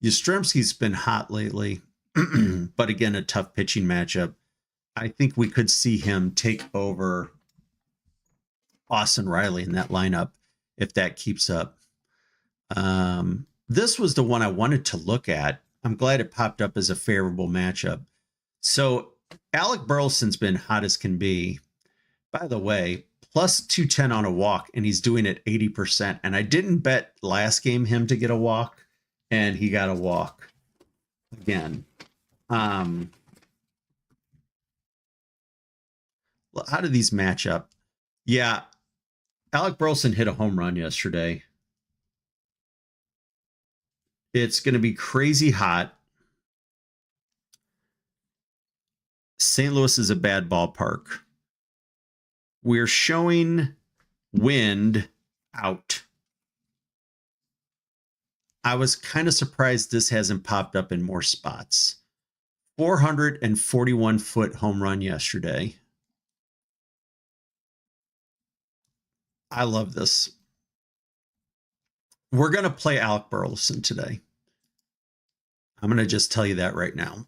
Yastrzemski's been hot lately, but again, a tough pitching matchup. I think we could see him take over Austin Riley in that lineup if that keeps up. This was the one I wanted to look at. I'm glad it popped up as a favorable matchup. So Alec Burleson's been hot as can be. By the way, plus 210 on a walk, and he's doing it 80%. And I didn't bet last game him to get a walk, and he got a walk again. How do these match up? Yeah, Alec Burleson hit a home run yesterday. It's going to be crazy hot. St. Louis is a bad ballpark. We're showing wind out. I was kind of surprised this hasn't popped up in more spots. 441-foot home run yesterday. I love this. We're going to play Alec Burleson today. I'm going to just tell you that right now.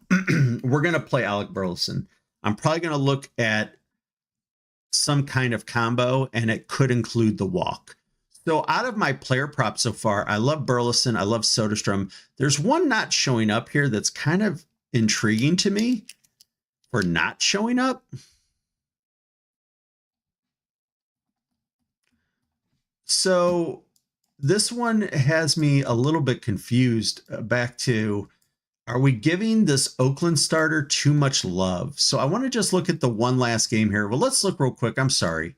We're going to play Alec Burleson. I'm probably going to look at some kind of combo, and it could include the walk. So out of my player props so far, I love Burleson. I love Soderstrom. There's one not showing up here that's kind of intriguing to me for not showing up. So this one has me a little bit confused back to, are we giving this Oakland starter too much love? So I want to just look at the one last game here. Well, let's look real quick. I'm sorry.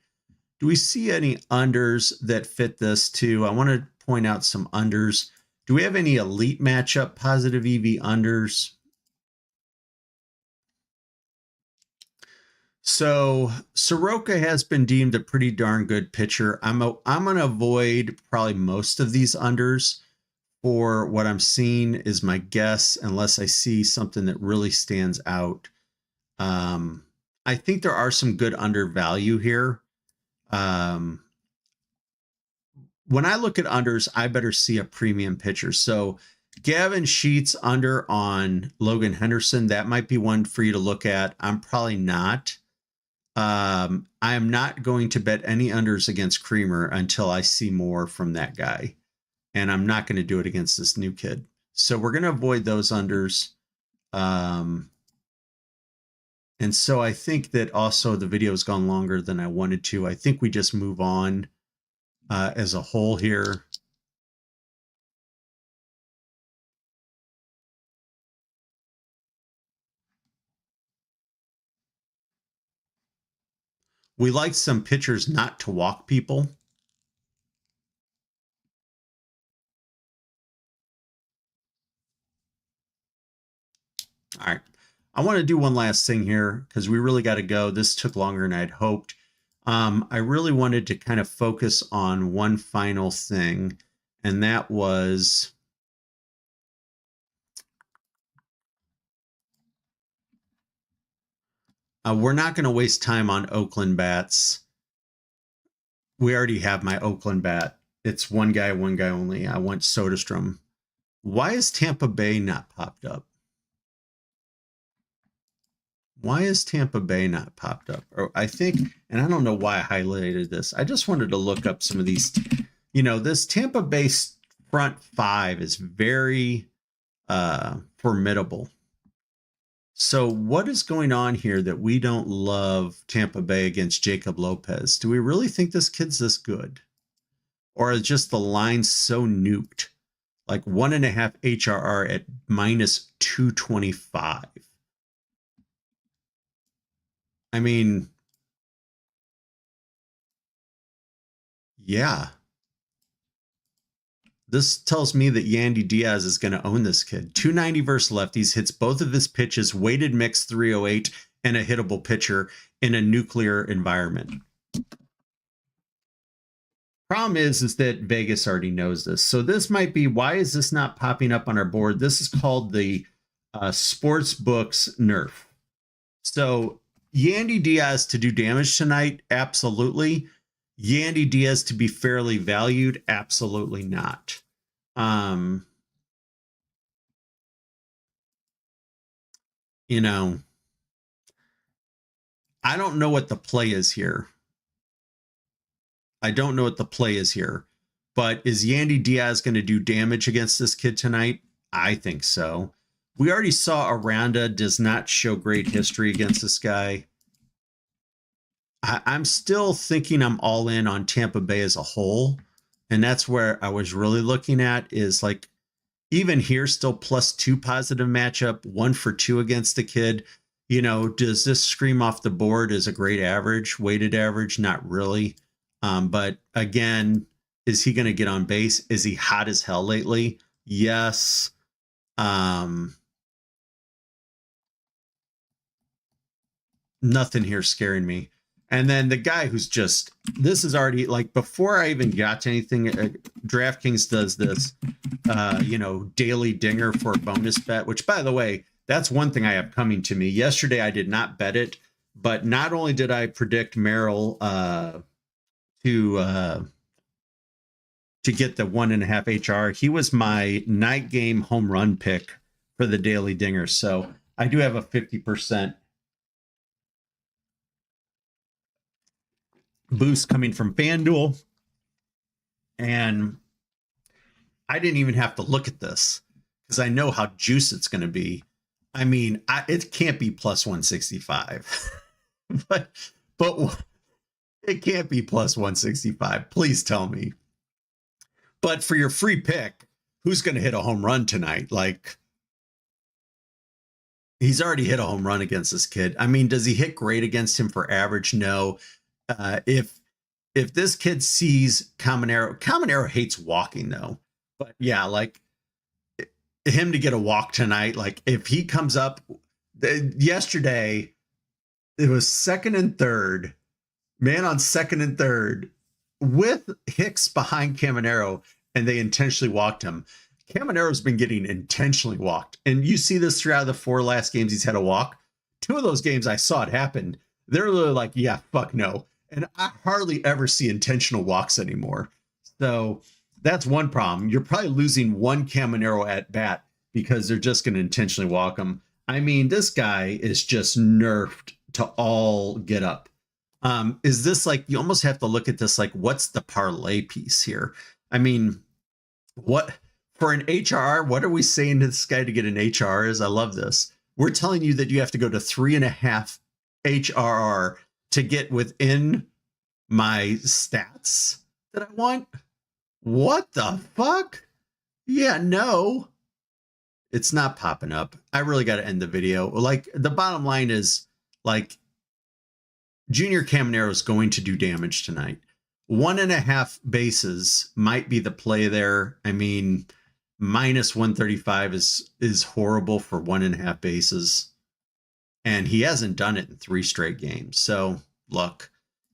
Do we see any unders that fit this too? I want to point out some unders. Do we have any elite matchup positive EV unders? So Soroka has been deemed a pretty darn good pitcher. I'm going to avoid probably most of these unders for what I'm seeing is my guess, unless I see something that really stands out. I think there are some good undervalue here. When I look at unders, I better see a premium pitcher. So Gavin Sheets under on Logan Henderson, that might be one for you to look at. I'm probably not. I am not going to bet any unders against Creamer until I see more from that guy. And I'm not going to do it against this new kid. So we're going to avoid those unders. And so I think that also the video has gone longer than I wanted to. I think we just move on as a whole here. We like some pitchers not to walk people. All right. I want to do one last thing here because we really got to go. This took longer than I'd hoped. I really wanted to kind of focus on one final thing, and that was we're not going to waste time on Oakland bats. We already have my Oakland bat. It's one guy only. I want Soderstrom. Why is Tampa Bay not popped up? Why is Tampa Bay not popped up? Or I think, and I don't know why I highlighted this. I just wanted to look up some of these. You know, this Tampa Bay front five is very formidable. So what is going on here that we don't love Tampa Bay against Jacob Lopez? Do we really think this kid's this good? Or is just the line so nuked? Like 1.5 HRR at minus 225. I mean, yeah. This tells me that Yandy Diaz is going to own this kid. 290 versus lefties, hits both of his pitches, weighted mix 308, and a hittable pitcher in a nuclear environment. Problem is that Vegas already knows this. So this might be, why is this not popping up on our board? This is called the sports books nerf. So Yandy Diaz to do damage tonight? Absolutely. Yandy Diaz to be fairly valued? Absolutely not. You know, I don't know what the play is here. I don't know what the play is here. But is Yandy Diaz going to do damage against this kid tonight? I think so. We already saw Aranda does not show great history against this guy. I'm still thinking I'm all in on Tampa Bay as a whole. And that's where I was really looking at is like, even here, still +2 positive matchup, 1 for 2 against the kid. You know, does this scream off the board as a great average, weighted average? Not really. But again, is he going to get on base? Is he hot as hell lately? Yes. Nothing here scaring me. And then the guy who's just, this is already like, before I even got to anything, DraftKings does this, you know, daily dinger for a bonus bet, which by the way, that's one thing I have coming to me. Yesterday, I did not bet it, but not only did I predict Merrill to get the 1.5 HR, he was my night game home run pick for the daily dinger. So I do have a 50% boost coming from FanDuel. And I didn't even have to look at this because I know how juice it's going to be. I mean, it can't be +165, but it can't be +165. Please tell me. But for your free pick, who's going to hit a home run tonight? Like, he's already hit a home run against this kid. I mean, does he hit great against him for average? No. If this kid sees Caminero hates walking though. But yeah, like him to get a walk tonight, like if he comes up, yesterday, it was second and third, man on second and third with Hicks behind Caminero, and they intentionally walked him. Caminero's been getting intentionally walked. And you see this throughout the 4 last games he's had a walk. 2 of those games I saw it happen. They're literally like, yeah, fuck no. And I hardly ever see intentional walks anymore. So that's one problem. You're probably losing one Caminero at bat because they're just going to intentionally walk him. I mean, this guy is just nerfed to all get up. Is this like, you almost have to look at this like, what's the parlay piece here? I mean, what for an HR, what are we saying to this guy to get an HR is? I love this. We're telling you that you have to go to 3.5 HRR to get within my stats that I want. What the fuck? Yeah, no, it's not popping up. I really got to end the video. Like, the bottom line is, like, Junior Caminero is going to do damage tonight. 1.5 bases might be the play there. I mean, minus 135 is horrible for 1.5 bases. And he hasn't done it in 3 straight games. So look,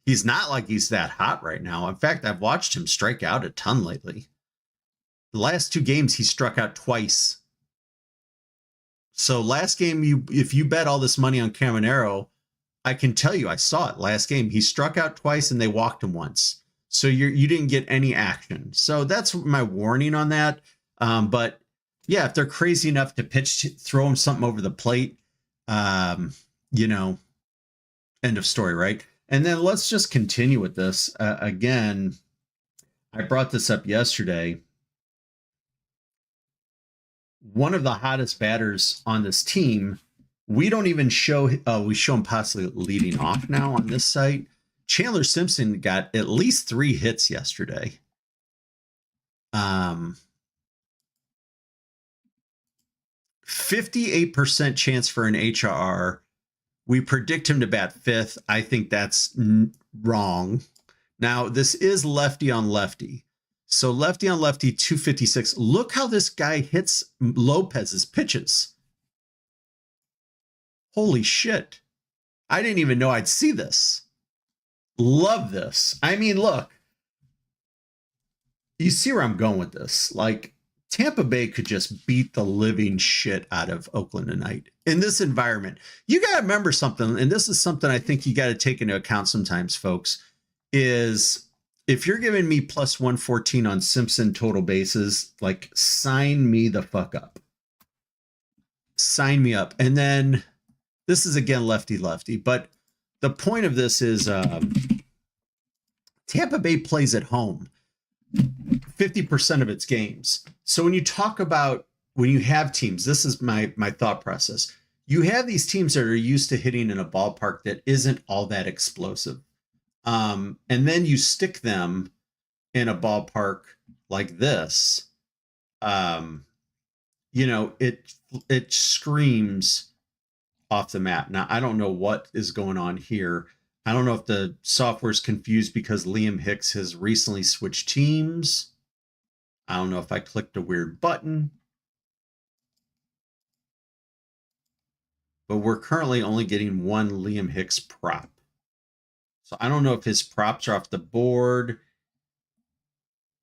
he's not like he's that hot right now. In fact, I've watched him strike out a ton lately. The last 2 games, he struck out twice. So last game, if you bet all this money on Caminero, I can tell you, I saw it last game. He struck out twice and they walked him once. So you didn't get any action. So that's my warning on that. But yeah, if they're crazy enough to throw him something over the plate, you know, end of story, right? And then let's just continue with this. Again, I brought this up yesterday. One of the hottest batters on this team, we don't even show, we show him possibly leading off now on this site. Chandler Simpson got at least 3 hits yesterday. 58% chance for an HRR. We predict him to bat 5th. I think that's wrong. Now, this is lefty on lefty. So lefty on lefty, 256. Look how this guy hits Lopez's pitches. Holy shit. I didn't even know I'd see this. Love this. I mean, look. You see where I'm going with this. Like, Tampa Bay could just beat the living shit out of Oakland tonight in this environment. You got to remember something, and this is something I think you got to take into account sometimes, folks, is if you're giving me plus 114 on Simpson total bases, like, sign me the fuck up. Sign me up. And then this is, again, lefty-lefty. But the point of this is Tampa Bay plays at home 50% of its games. So when you talk about, when you have teams, this is my thought process. You have these teams that are used to hitting in a ballpark that isn't all that explosive. And then you stick them in a ballpark like this. You know, it screams off the map. Now, I don't know what is going on here. I don't know if the software is confused because Liam Hicks has recently switched teams. I don't know if I clicked a weird button. But we're currently only getting 1 Liam Hicks prop. So I don't know if his props are off the board.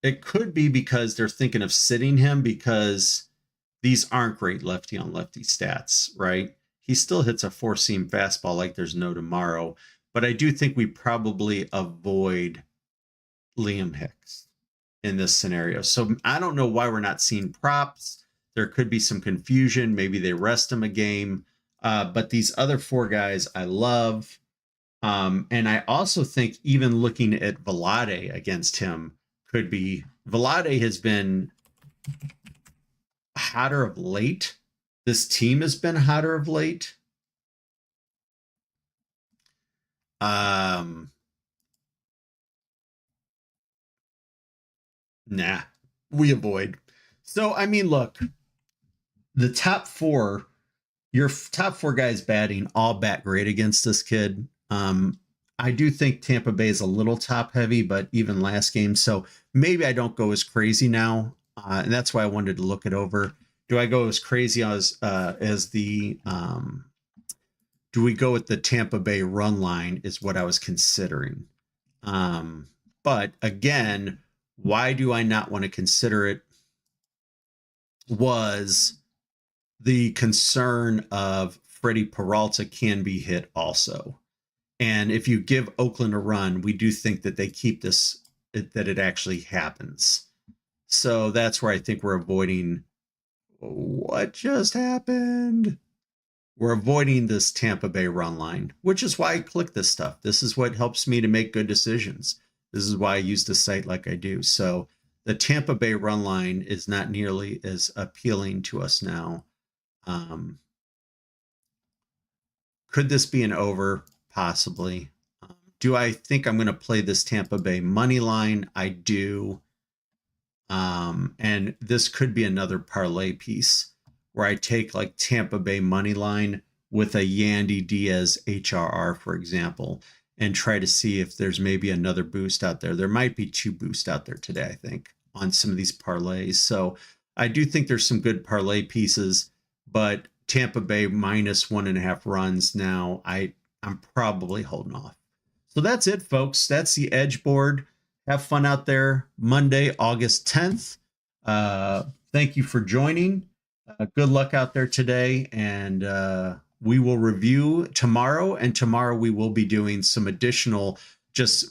It could be because they're thinking of sitting him because these aren't great lefty on lefty stats, right? He still hits a 4-seam fastball like there's no tomorrow. But I do think we probably avoid Liam Hicks in this scenario. So I don't know why we're not seeing props. There could be some confusion. Maybe they rest him a game. But these other 4 guys I love. And I also think even looking at Vlade against him could be... Vlade has been hotter of late. This team has been hotter of late. Nah, we avoid. So, I mean, look, the top 4, your top 4 guys batting all bat great against this kid. I do think Tampa Bay is a little top heavy, but even last game. So maybe I don't go as crazy now. And that's why I wanted to look it over. Do I go as crazy as the, do we go with the Tampa Bay run line is what I was considering. But again, why do I not want to consider it was the concern of Freddie Peralta can be hit also. And if you give Oakland a run, we do think that they keep this, that it actually happens. So that's where I think we're avoiding what just happened. We're avoiding this Tampa Bay run line, which is why I click this stuff. This is what helps me to make good decisions. This is why I use the site like I do. So the Tampa Bay run line is not nearly as appealing to us now. Could this be an over? Possibly. Do I think I'm going to play this Tampa Bay money line? I do. And this could be another parlay piece where I take like Tampa Bay money line with a Yandy Diaz HRR, for example. and try to see if there's maybe another boost out there. There might be 2 boosts out there today, I think, on some of these parlays. So I do think there's some good parlay pieces, but Tampa Bay minus 1.5 runs now, I'm probably holding off. So that's it, folks. That's the Edgeboard. Have fun out there Monday, August 10th. Thank you for joining. Good luck out there today. And we will review tomorrow. And tomorrow we will be doing some additional just